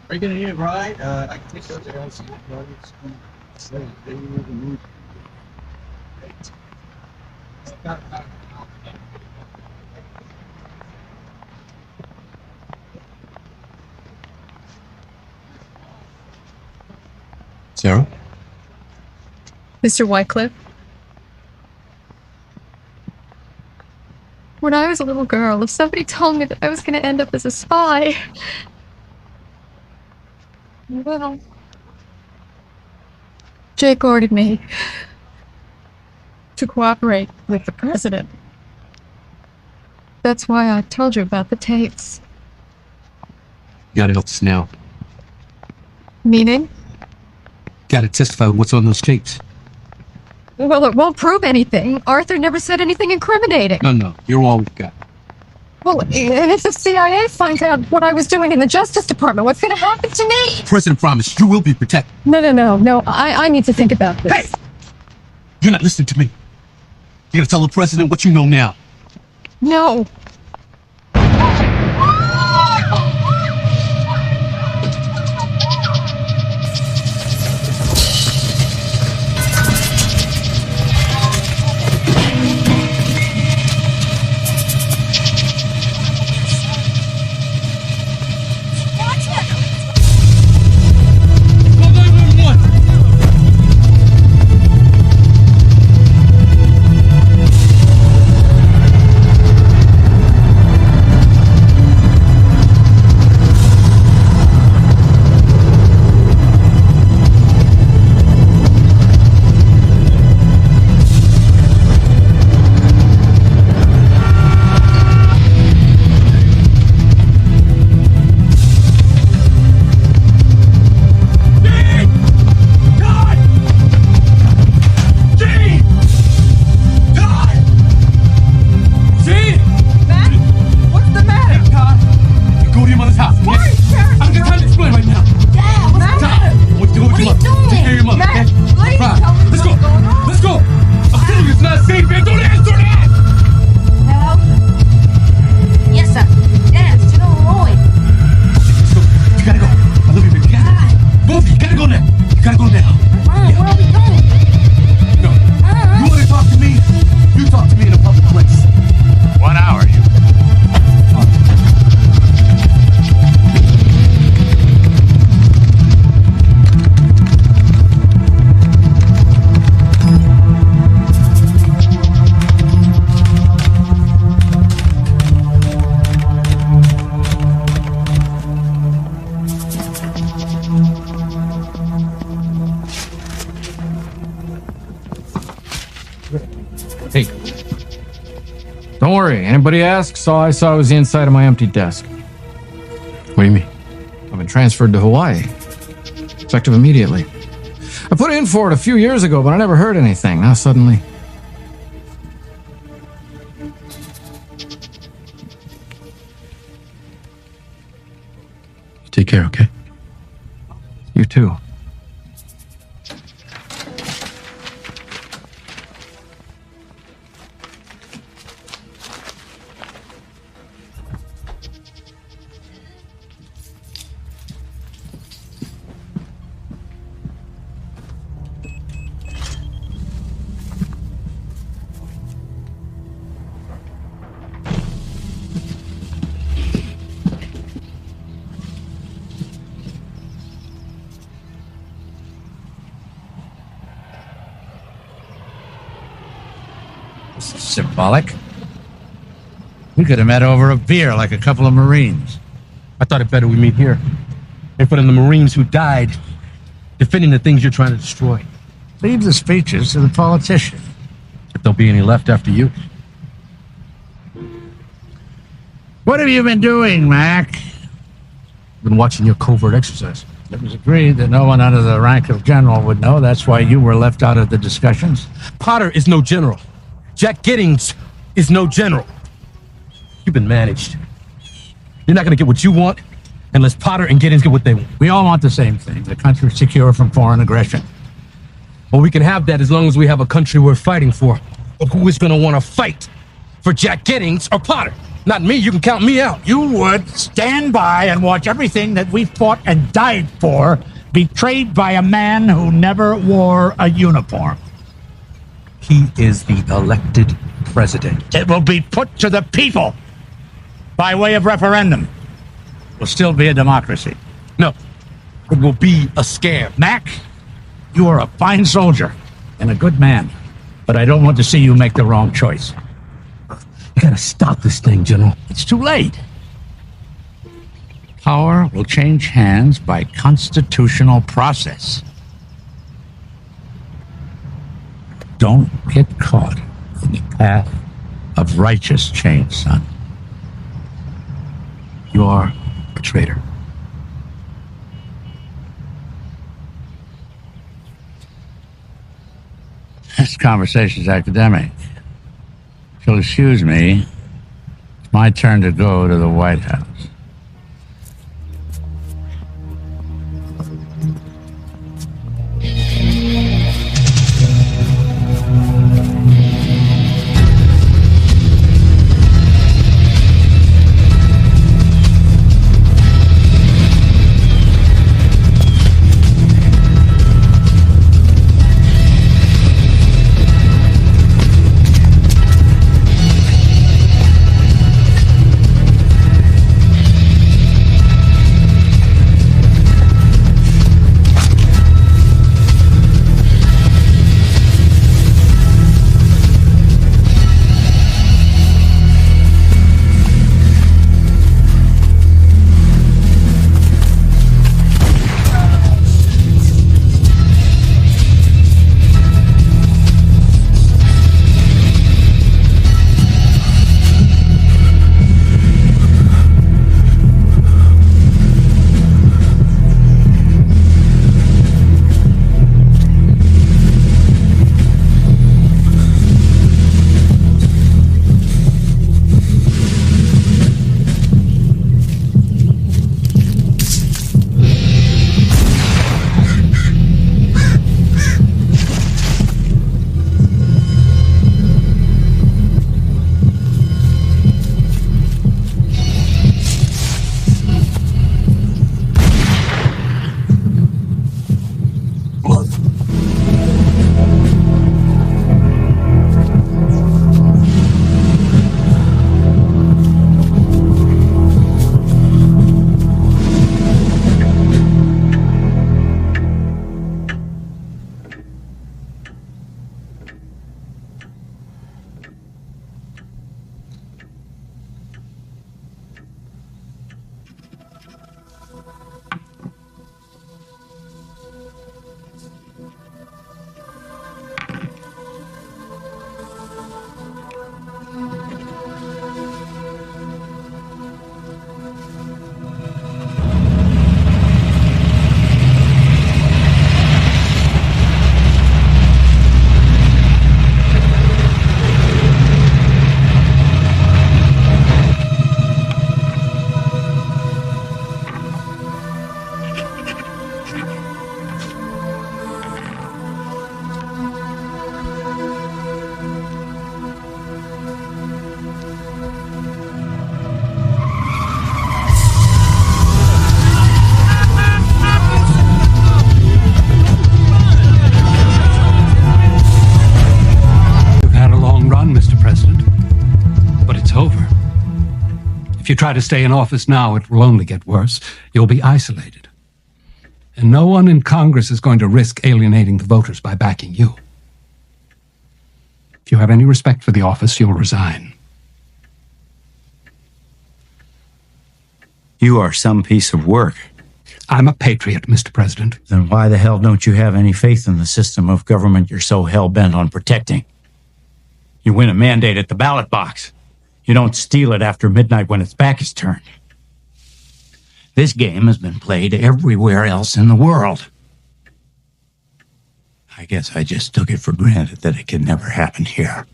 Are you gonna eat it right? I can take those down. Sarah? Mr. Wycliffe? When I was a little girl, if somebody told me that I was going to end up as a spy, well, Jake ordered me to cooperate with the president. That's why I told you about the tapes. You gotta help us now. Meaning? Gotta testify what's on those tapes. Well, it won't prove anything. Arthur never said anything incriminating. No, you're all we've got. Well, and if the CIA finds out what I was doing in the Justice Department, what's going to happen to me? The president promised you will be protected. No. I need to think about this. Hey! You're not listening to me. You gotta tell the president what you know now. No. Don't worry. Anybody asks, all I saw was the inside of my empty desk. What do you mean? I've been transferred to Hawaii. Effective immediately. I put in for it a few years ago, but I never heard anything. Now suddenly... Take care, okay? You too. Symbolic. We could have met over a beer like a couple of Marines. I thought it better we meet here. In front of the Marines who died defending the things you're trying to destroy. Leave the speeches to the politicians. If there'll be any left after you. What have you been doing, Mac? Been watching your covert exercise. It was agreed that no one under the rank of general would know. That's why you were left out of the discussions. Potter is no general. Jack Giddings is no general. You've been managed. You're not going to get what you want unless Potter and Giddings get what they want. We all want the same thing, the country secure from foreign aggression. Well, we can have that as long as we have a country worth fighting for. But who is going to want to fight for Jack Giddings or Potter? Not me. You can count me out. You would stand by and watch everything that we fought and died for betrayed by a man who never wore a uniform. He is the elected president. It will be put to the people by way of referendum. It will still be a democracy. No, it will be a scam. Mac, you are a fine soldier and a good man, but I don't want to see you make the wrong choice. You gotta stop this thing, General. It's too late. Power will change hands by constitutional process. Don't get caught in the path of righteous change, son. You are a traitor. This conversation's academic. If you'll excuse me, it's my turn to go to the White House. If you try to stay in office now, it will only get worse. You'll be isolated. And no one in Congress is going to risk alienating the voters by backing you. If you have any respect for the office, you'll resign. You are some piece of work. I'm a patriot, Mr. President. Then why the hell don't you have any faith in the system of government you're so hell-bent on protecting? You win a mandate at the ballot box. You don't steal it after midnight when its back is turned. This game has been played everywhere else in the world. I guess I just took it for granted that it could never happen here.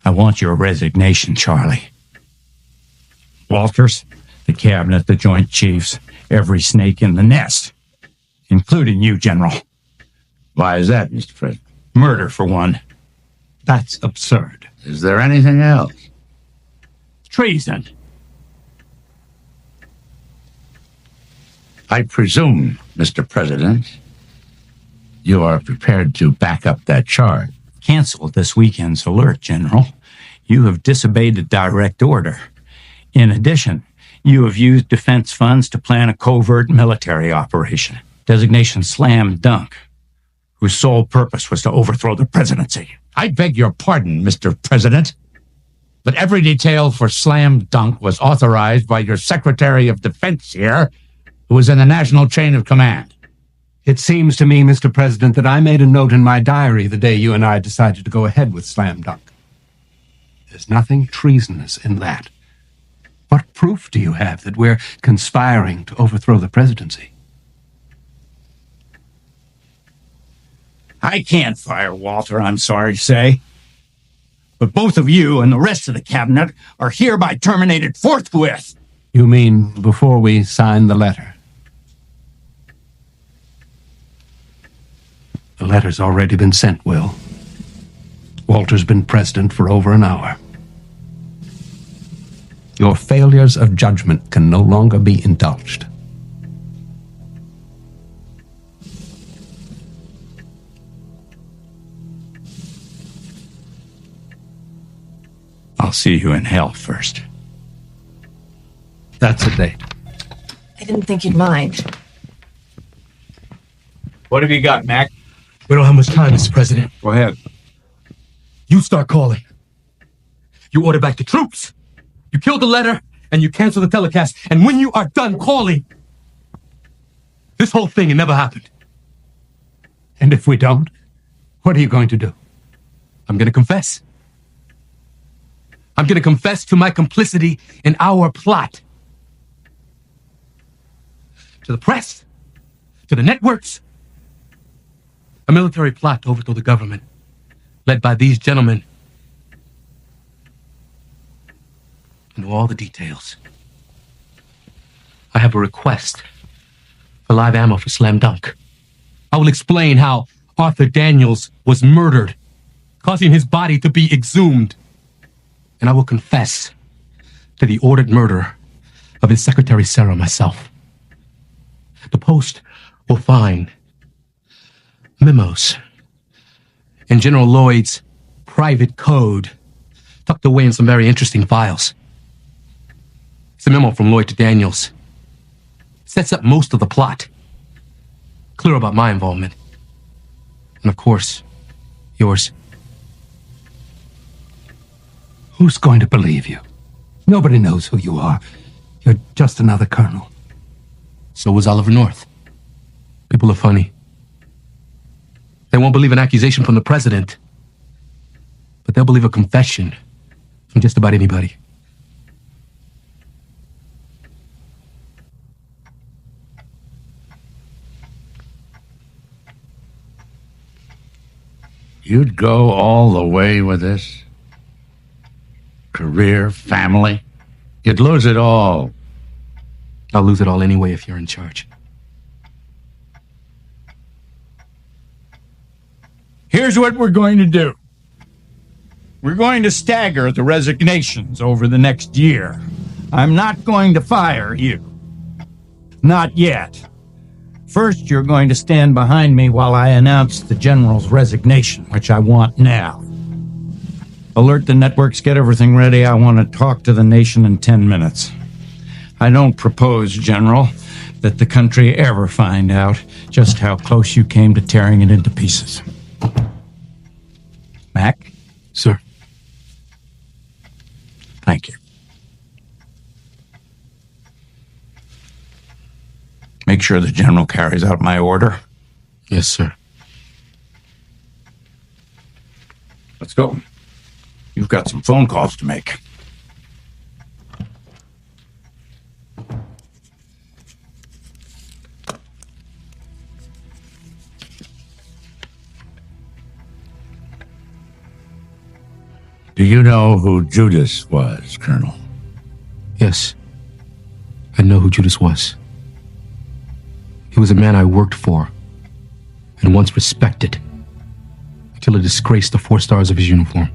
I want your resignation, Charlie. Walters, the cabinet, the Joint Chiefs, every snake in the nest, including you, General. Why is that, Mr. President? Murder, for one. That's absurd. Is there anything else? Treason. I presume, Mr. President, you are prepared to back up that charge. Cancel this weekend's alert, General. You have disobeyed a direct order. In addition, you have used defense funds to plan a covert military operation. Designation Slam Dunk, whose sole purpose was to overthrow the presidency. I beg your pardon, Mr. President, but every detail for Slam Dunk was authorized by your Secretary of Defense here, who was in the national chain of command. It seems to me, Mr. President, that I made a note in my diary the day you and I decided to go ahead with Slam Dunk. There's nothing treasonous in that. What proof do you have that we're conspiring to overthrow the presidency? I can't fire Walter, I'm sorry to say. But both of you and the rest of the cabinet are hereby terminated forthwith. You mean before we sign the letter? The letter's already been sent, Will. Walter's been president for over an hour. Your failures of judgment can no longer be indulged. I'll see you in hell first. That's a date. I didn't think you'd mind. What have you got, Mac? We don't have much time, Mr. President. Go ahead. You start calling. You order back the troops. You kill the letter, and you cancel the telecast. And when you are done calling, this whole thing never happened. And if we don't, what are you going to do? I'm going to confess. I'm going to confess to my complicity in our plot. To the press, to the networks. A military plot to overthrow the government, led by these gentlemen. I know all the details. I have a request for live ammo for Slam Dunk. I will explain how Arthur Daniels was murdered, causing his body to be exhumed. And I will confess to the ordered murder of his secretary, Sarah, myself. The Post will find memos in General Lloyd's private code tucked away in some very interesting files. It's a memo from Lloyd to Daniels. It sets up most of the plot. Clear about my involvement. And of course, yours. Who's going to believe you? Nobody knows who you are. You're just another colonel. So was Oliver North. People are funny. They won't believe an accusation from the president, but they'll believe a confession from just about anybody. You'd go all the way with this? Career, family? You'd lose it all. I'll lose it all anyway if you're in charge. Here's what we're going to do. We're going to stagger the resignations over the next year. I'm not going to fire you. Not yet. First, you're going to stand behind me while I announce the general's resignation, which I want now. Alert the networks, get everything ready. I want to talk to the nation in 10 minutes. I don't propose, General, that the country ever find out just how close you came to tearing it into pieces. Mac? Sir. Thank you. Make sure the General carries out my order. Yes, sir. Let's go. You've got some phone calls to make. Do you know who Judas was, Colonel? Yes. I know who Judas was. He was a man I worked for and once respected until he disgraced the 4 stars of his uniform.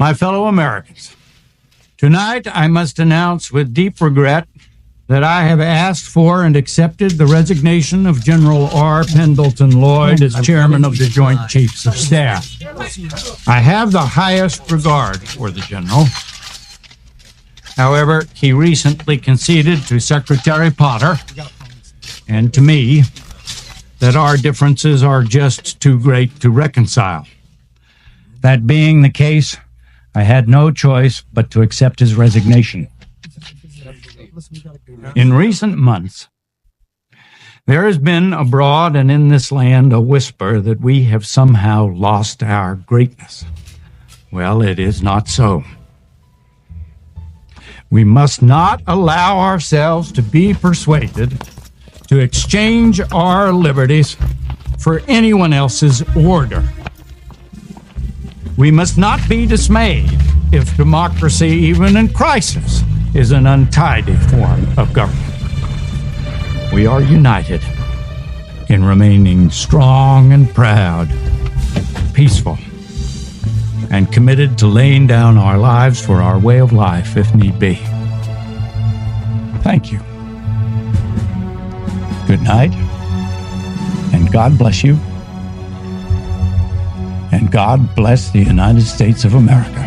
My fellow Americans, tonight I must announce with deep regret that I have asked for and accepted the resignation of General R. Pendleton Lloyd as chairman of the Joint Chiefs of Staff. I have the highest regard for the general. However, he recently conceded to Secretary Potter and to me that our differences are just too great to reconcile. That being the case, I had no choice but to accept his resignation. In recent months, there has been abroad and in this land a whisper that we have somehow lost our greatness. Well, it is not so. We must not allow ourselves to be persuaded to exchange our liberties for anyone else's order. We must not be dismayed if democracy, even in crisis, is an untidy form of government. We are united in remaining strong and proud, peaceful, and committed to laying down our lives for our way of life if need be. Thank you. Good night, and God bless you, and God bless the United States of America.